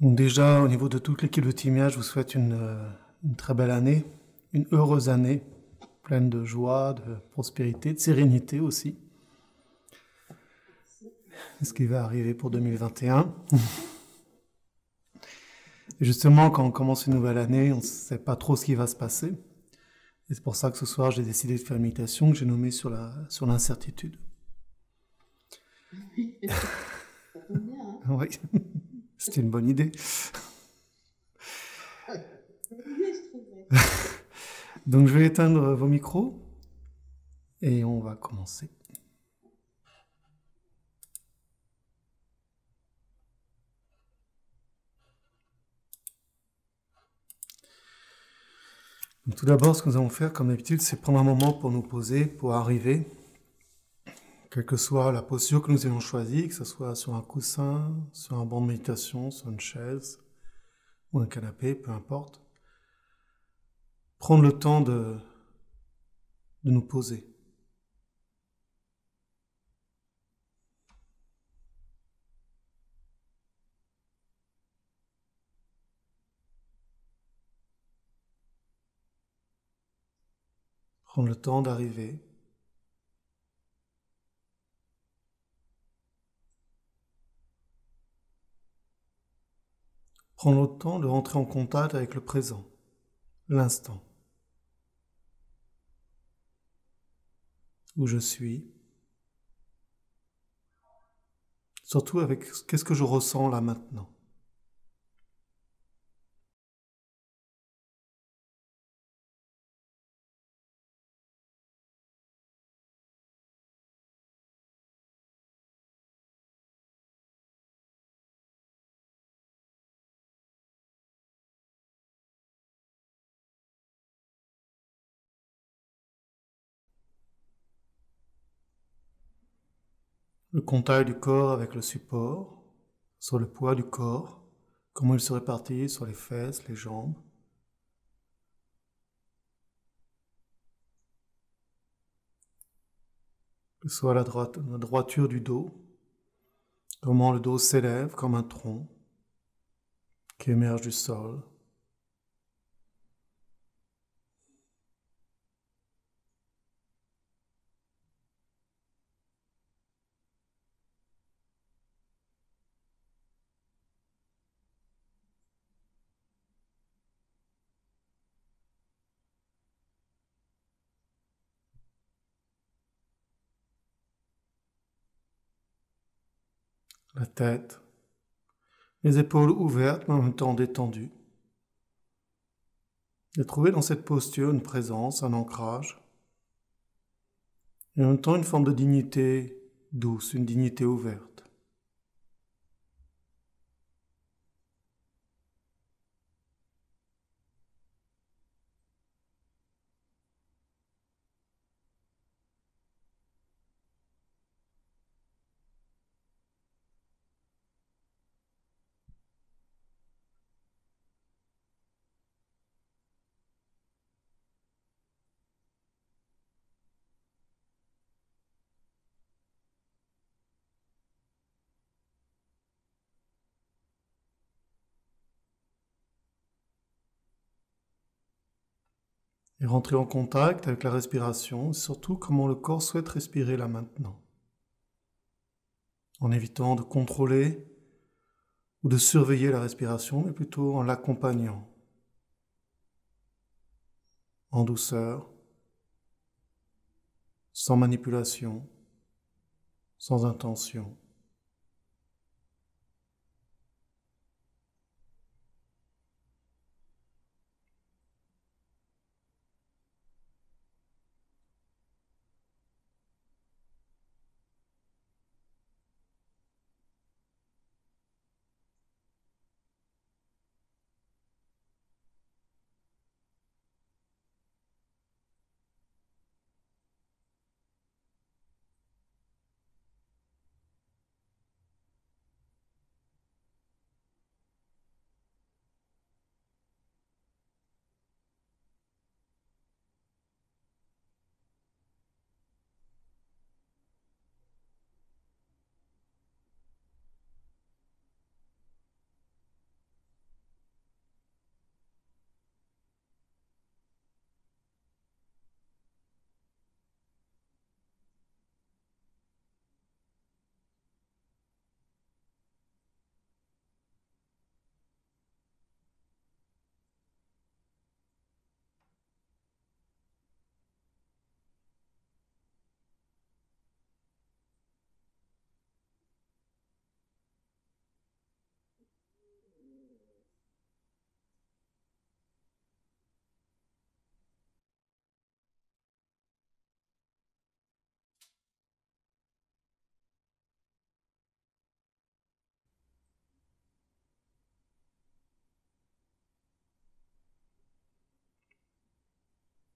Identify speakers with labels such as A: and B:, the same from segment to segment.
A: Donc déjà, au niveau de toute l'équipe de Timia, je vous souhaite une très belle année, une heureuse année, pleine de joie, de prospérité, de sérénité aussi. C'est ce qui va arriver pour 2021. Et justement, quand on commence une nouvelle année, on ne sait pas trop ce qui va se passer. Et c'est pour ça que ce soir, j'ai décidé de faire une méditation que j'ai nommée sur l'incertitude.
B: Oui, ça tombe bien, hein?
A: Oui, c'était une bonne idée.
B: Bonne idée, je trouverais.
A: Donc je vais éteindre vos micros et on va commencer. Donc, tout d'abord, ce que nous allons faire, comme d'habitude, c'est prendre un moment pour nous poser, pour arriver, quelle que soit la posture que nous ayons choisie, que ce soit sur un coussin, sur un banc de méditation, sur une chaise ou un canapé, peu importe. Prendre le temps de nous poser. Prendre le temps d'arriver. Prendre le temps de rentrer en contact avec le présent, l'instant, où je suis. Surtout avec qu'est-ce que je ressens là maintenant. Le contact du corps avec le support, sur le poids du corps, comment il se répartit sur les fesses, les jambes. Que ce soit la droiture du dos, comment le dos s'élève comme un tronc qui émerge du sol. La tête, les épaules ouvertes mais en même temps détendues. Et trouver dans cette posture une présence, un ancrage, et en même temps une forme de dignité douce, une dignité ouverte. Et rentrer en contact avec la respiration, et surtout comment le corps souhaite respirer là maintenant. En évitant de contrôler ou de surveiller la respiration, mais plutôt en l'accompagnant, en douceur, sans manipulation, sans intention.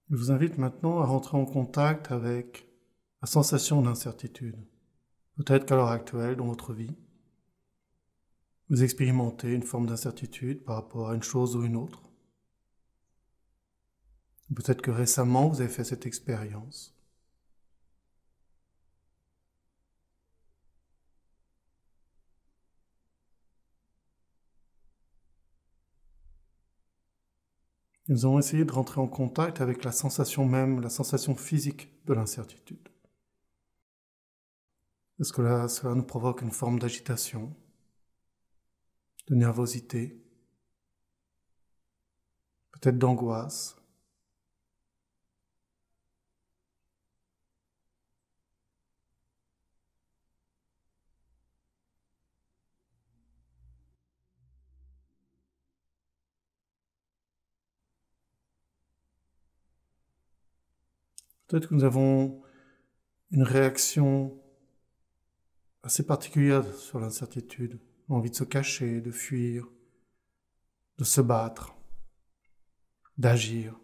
A: Je vous invite maintenant à rentrer en contact avec la sensation d'incertitude. Peut-être qu'à l'heure actuelle, dans votre vie, vous expérimentez une forme d'incertitude par rapport à une chose ou une autre. Peut-être que récemment, vous avez fait cette expérience. Nous allons essayer de rentrer en contact avec la sensation même, la sensation physique de l'incertitude. Est-ce que là, cela nous provoque une forme d'agitation, de nervosité, peut-être d'angoisse? Peut-être que nous avons une réaction assez particulière sur l'incertitude, envie de se cacher, de fuir, de se battre, d'agir.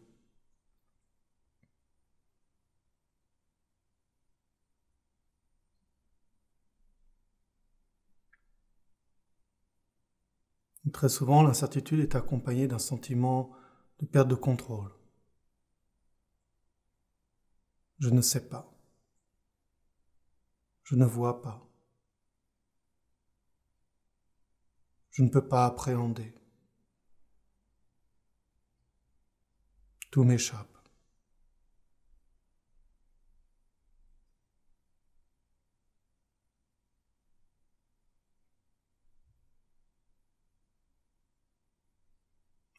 A: Très souvent, l'incertitude est accompagnée d'un sentiment de perte de contrôle. Je ne sais pas. Je ne vois pas. Je ne peux pas appréhender. Tout m'échappe.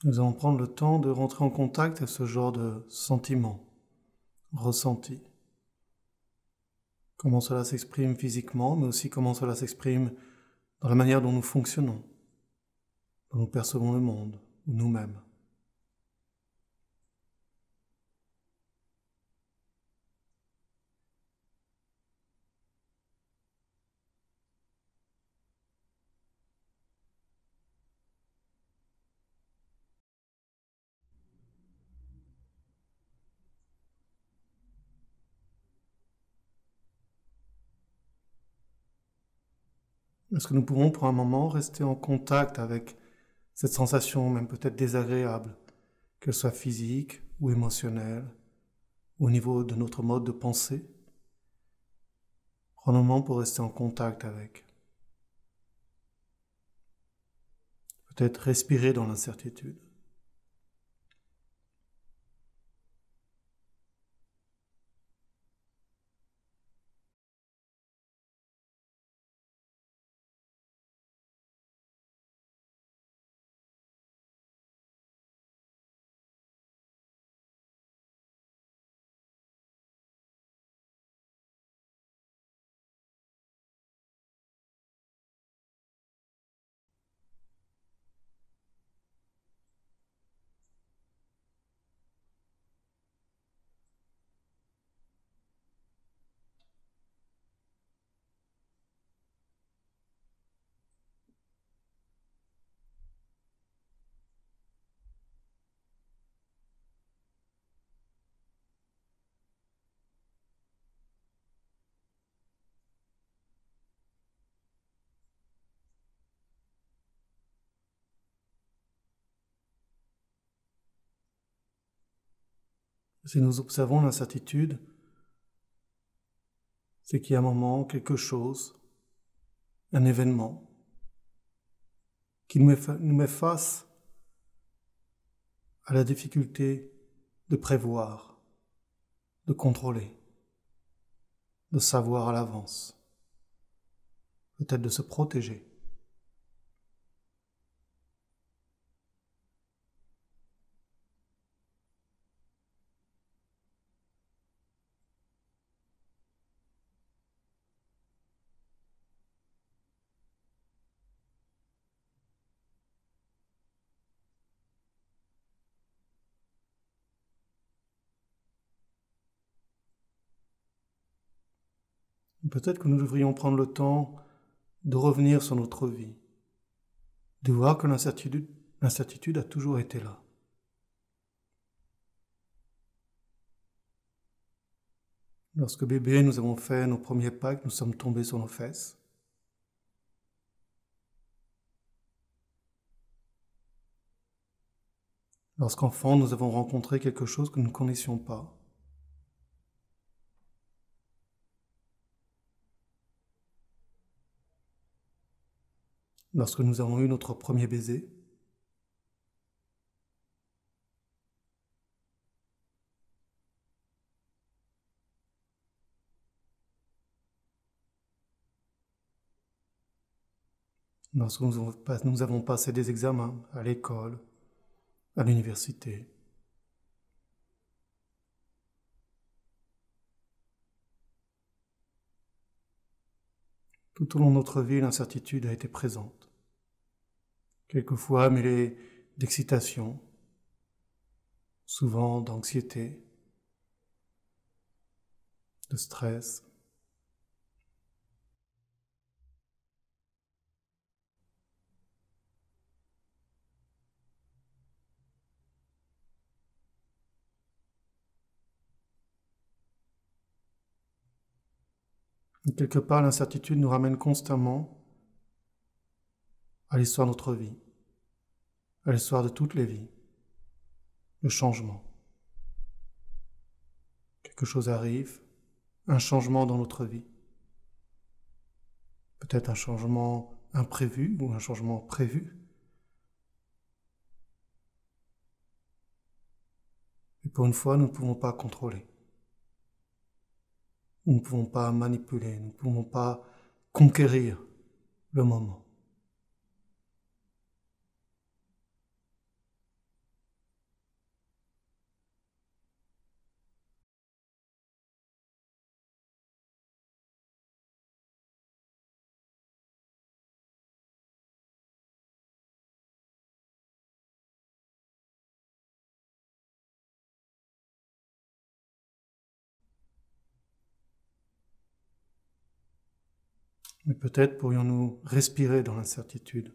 A: Nous allons prendre le temps de rentrer en contact avec ce genre de sentiments, ressentis. Comment cela s'exprime physiquement, mais aussi comment cela s'exprime dans la manière dont nous fonctionnons, dont nous percevons le monde, ou nous-mêmes. Est-ce que nous pouvons pour un moment rester en contact avec cette sensation, même peut-être désagréable, qu'elle soit physique ou émotionnelle, ou au niveau de notre mode de pensée? Prendre un moment pour rester en contact avec. Peut-être respirer dans l'incertitude. Si nous observons l'incertitude, c'est qu'il y a un moment, quelque chose, un événement, qui nous met face à la difficulté de prévoir, de contrôler, de savoir à l'avance, peut-être de se protéger. Peut-être que nous devrions prendre le temps de revenir sur notre vie, de voir que l'incertitude a toujours été là. Lorsque bébé, nous avons fait nos premiers pas, que nous sommes tombés sur nos fesses. Lorsqu'enfant, nous avons rencontré quelque chose que nous ne connaissions pas. Lorsque nous avons eu notre premier baiser. Lorsque nous avons passé des examens à l'école, à l'université. Tout au long de notre vie, l'incertitude a été présente. Quelquefois mêlée d'excitation, souvent d'anxiété, de stress. Et quelque part, l'incertitude nous ramène constamment à l'histoire de notre vie, à l'histoire de toutes les vies, le changement. Quelque chose arrive, un changement dans notre vie. Peut-être un changement imprévu ou un changement prévu. Et pour une fois, nous ne pouvons pas contrôler. Nous ne pouvons pas manipuler, nous ne pouvons pas conquérir le moment. Mais peut-être pourrions-nous respirer dans l'incertitude,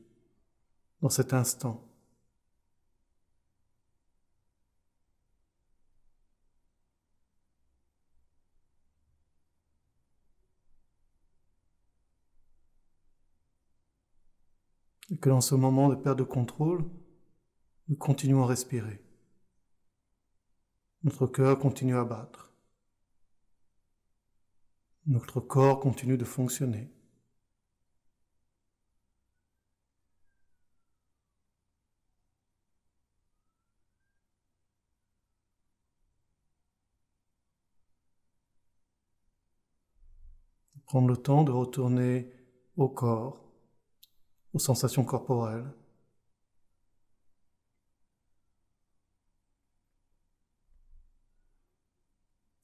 A: dans cet instant. Et que dans ce moment de perte de contrôle, nous continuons à respirer. Notre cœur continue à battre. Notre corps continue de fonctionner. Prendre le temps de retourner au corps, aux sensations corporelles.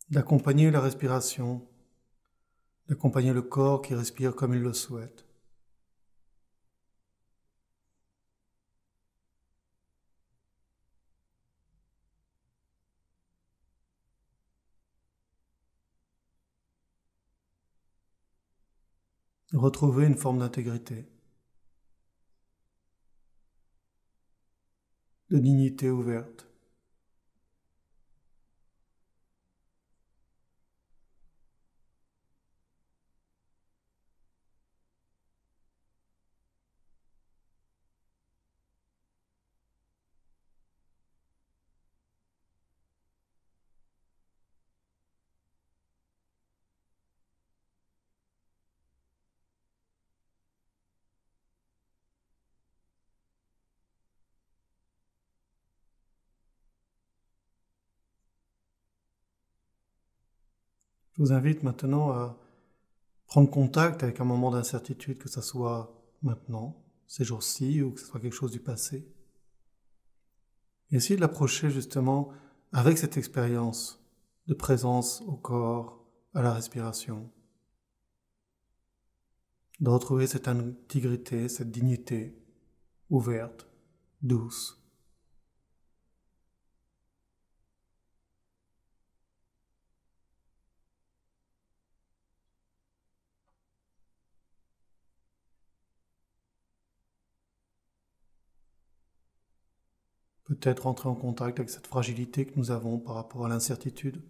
A: D'accompagner la respiration, d'accompagner le corps qui respire comme il le souhaite. Retrouver une forme d'intégrité, de dignité ouverte. Je vous invite maintenant à prendre contact avec un moment d'incertitude, que ce soit maintenant, ces jours-ci, ou que ce soit quelque chose du passé. Et essayer de l'approcher justement avec cette expérience de présence au corps, à la respiration. De retrouver cette intégrité, cette dignité ouverte, douce. Peut-être entrer en contact avec cette fragilité que nous avons par rapport à l'incertitude.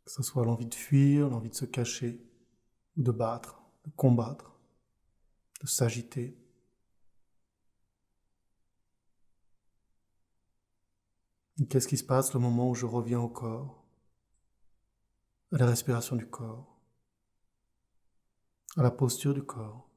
A: Que ce soit l'envie de fuir, l'envie de se cacher, ou de battre, de combattre, de s'agiter. Et qu'est-ce qui se passe le moment où je reviens au corps, à la respiration du corps, à la posture du corps?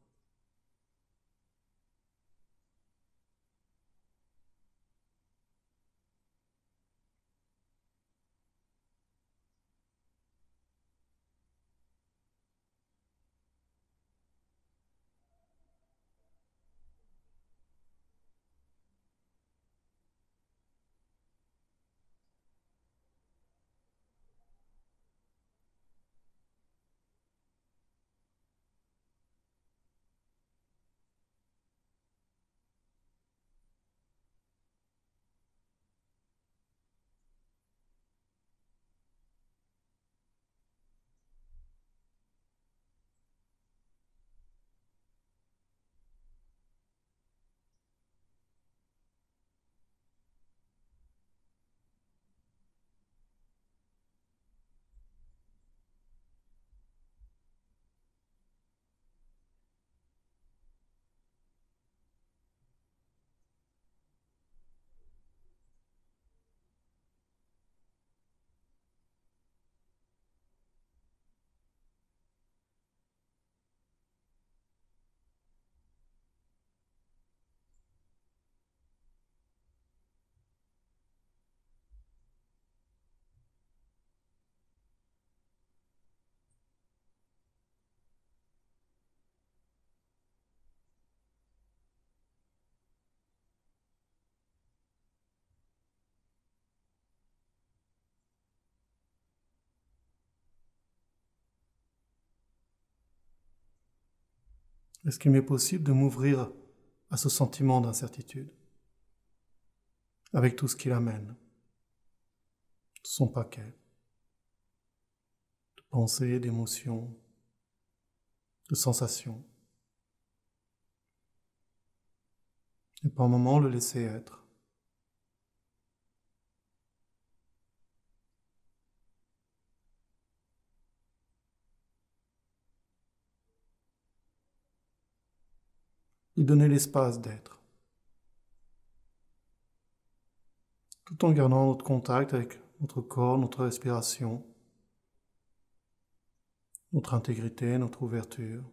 A: Est-ce qu'il m'est possible de m'ouvrir à ce sentiment d'incertitude, avec tout ce qu'il amène, tout son paquet, de pensées, d'émotions, de sensations, et par moments le laisser être. Lui donner l'espace d'être, tout en gardant notre contact avec notre corps, notre respiration, notre intégrité, notre ouverture.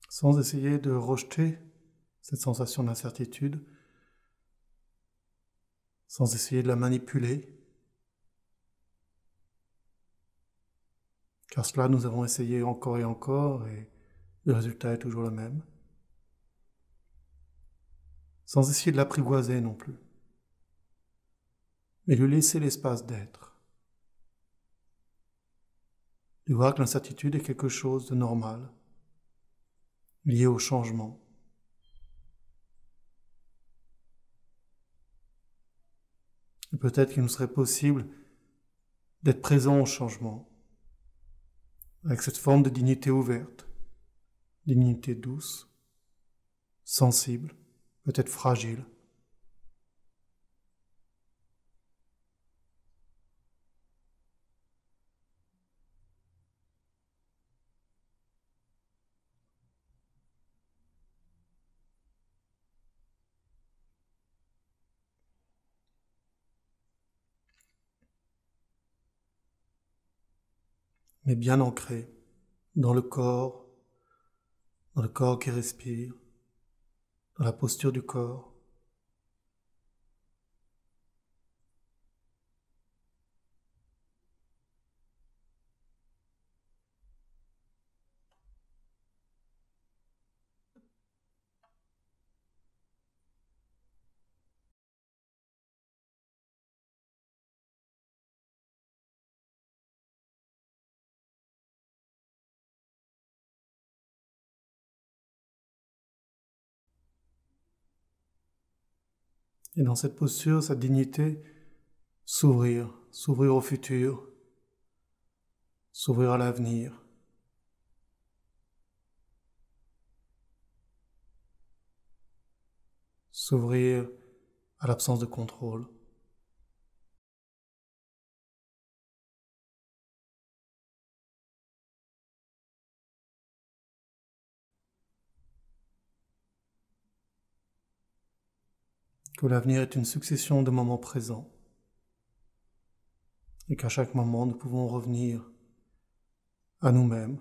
A: Sans essayer de rejeter cette sensation d'incertitude, sans essayer de la manipuler, car cela nous avons essayé encore et encore et le résultat est toujours le même. Sans essayer de l'apprivoiser non plus, mais lui laisser l'espace d'être. De voir que l'incertitude est quelque chose de normal, lié au changement. Et peut-être qu'il nous serait possible d'être présent au changement, avec cette forme de dignité ouverte, dignité douce, sensible, peut-être fragile. Mais bien ancré dans le corps qui respire, dans la posture du corps. Et dans cette posture, cette dignité, s'ouvrir au futur, s'ouvrir à l'avenir. S'ouvrir à l'absence de contrôle. Que l'avenir est une succession de moments présents et qu'à chaque moment nous pouvons revenir à nous-mêmes.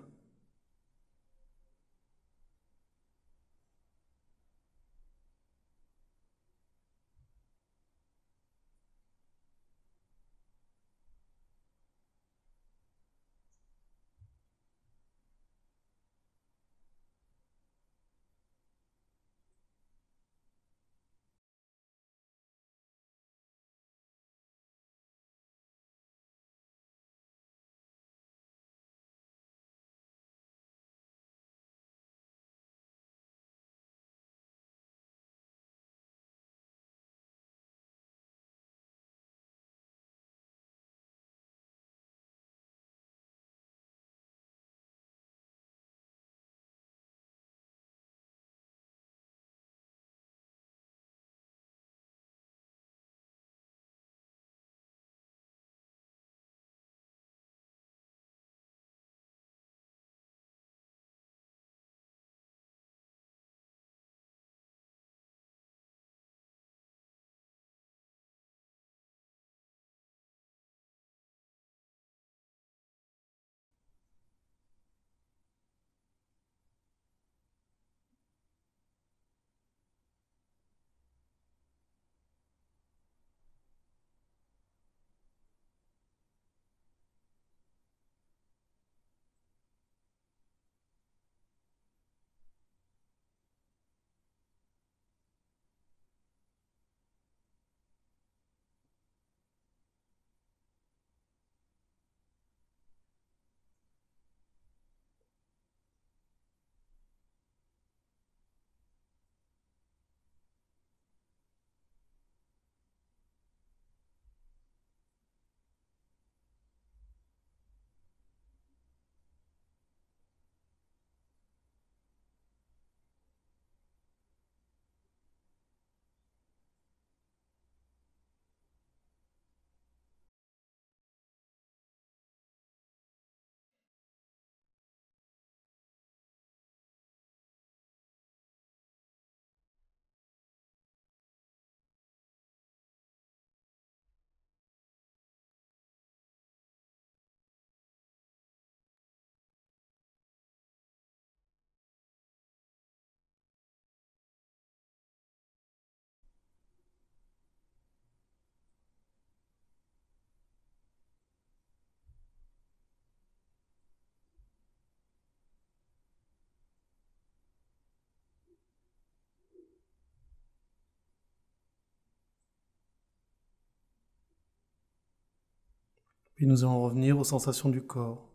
A: Puis nous allons revenir aux sensations du corps.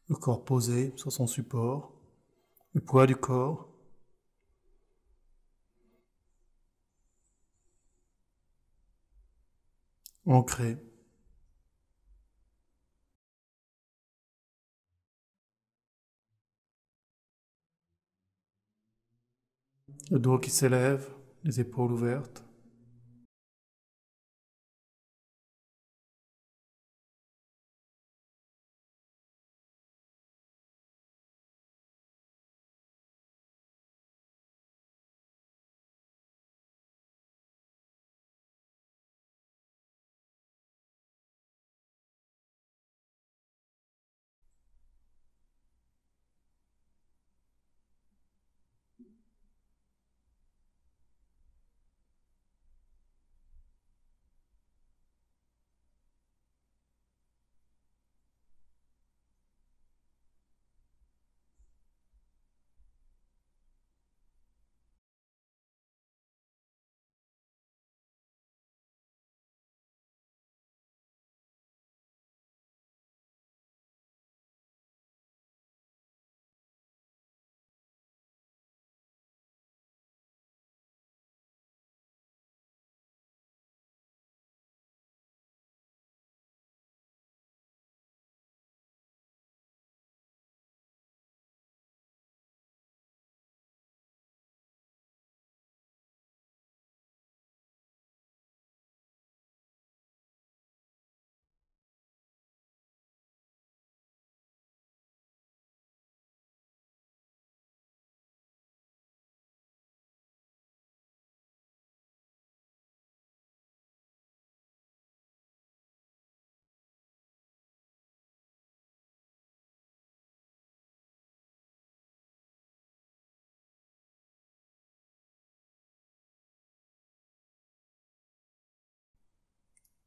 A: Le corps posé sur son support, le poids du corps, ancré. Le dos qui s'élève, les épaules ouvertes.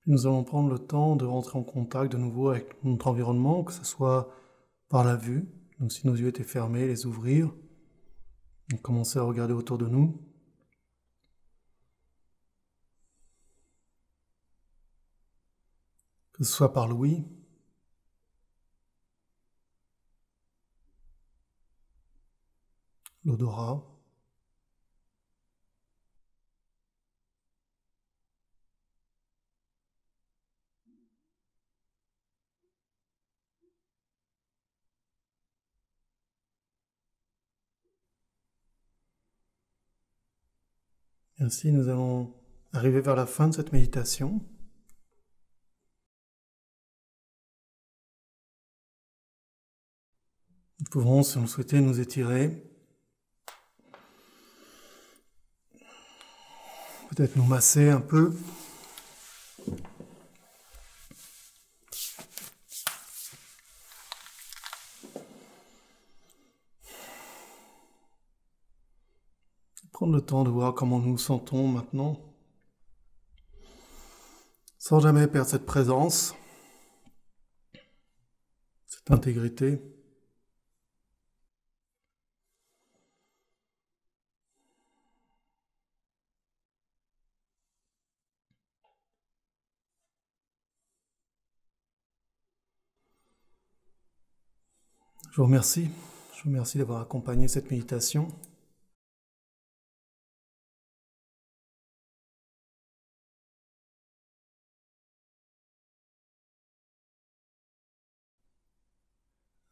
A: Nous allons prendre le temps de rentrer en contact de nouveau avec notre environnement, que ce soit par la vue, donc si nos yeux étaient fermés, les ouvrir, et commencer à regarder autour de nous. Que ce soit par l'ouïe, l'odorat, et ainsi nous allons arriver vers la fin de cette méditation. Nous pouvons, si vous le souhaitez, nous étirer, peut-être nous masser un peu. Prendre le temps de voir comment nous nous sentons maintenant, sans jamais perdre cette présence, cette intégrité. Je vous remercie d'avoir accompagné cette méditation.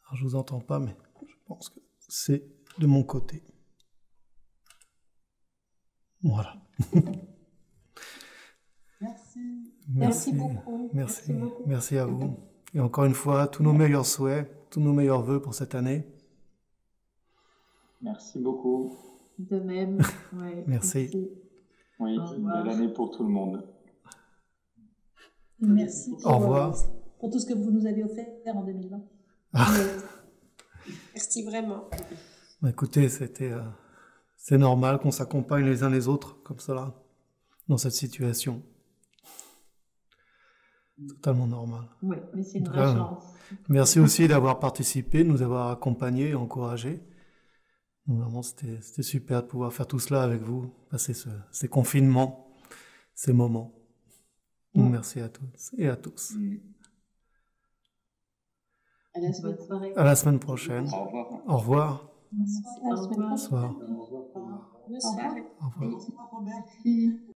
A: Alors, je vous entends pas, mais je pense que c'est de mon côté. Voilà.
B: Merci beaucoup.
A: Merci à vous. Et encore une fois, tous nos meilleurs souhaits, tous nos meilleurs vœux pour cette année.
C: Merci beaucoup.
B: De même. Ouais,
A: Merci.
C: Oui, belle année pour tout le monde.
D: Merci
A: Au revoir.
D: pour tout ce que vous nous avez offert en 2020.
B: Merci vraiment.
A: Écoutez, c'est normal qu'on s'accompagne les uns les autres comme cela, dans cette situation. Totalement normal.
B: Oui, mais c'est une
A: En tout
B: vraie
A: cas,
B: chance.
A: Merci aussi d'avoir participé, de nous avoir accompagnés et encouragés. Vraiment, c'était super de pouvoir faire tout cela avec vous, passer ces confinements, ces moments. Merci à tous et à tous.
B: À la semaine prochaine.
A: À la semaine prochaine.
C: Au revoir.
A: Au revoir.
B: Au revoir.
A: Bonsoir.
B: Bonsoir.
A: Au revoir.
B: Merci.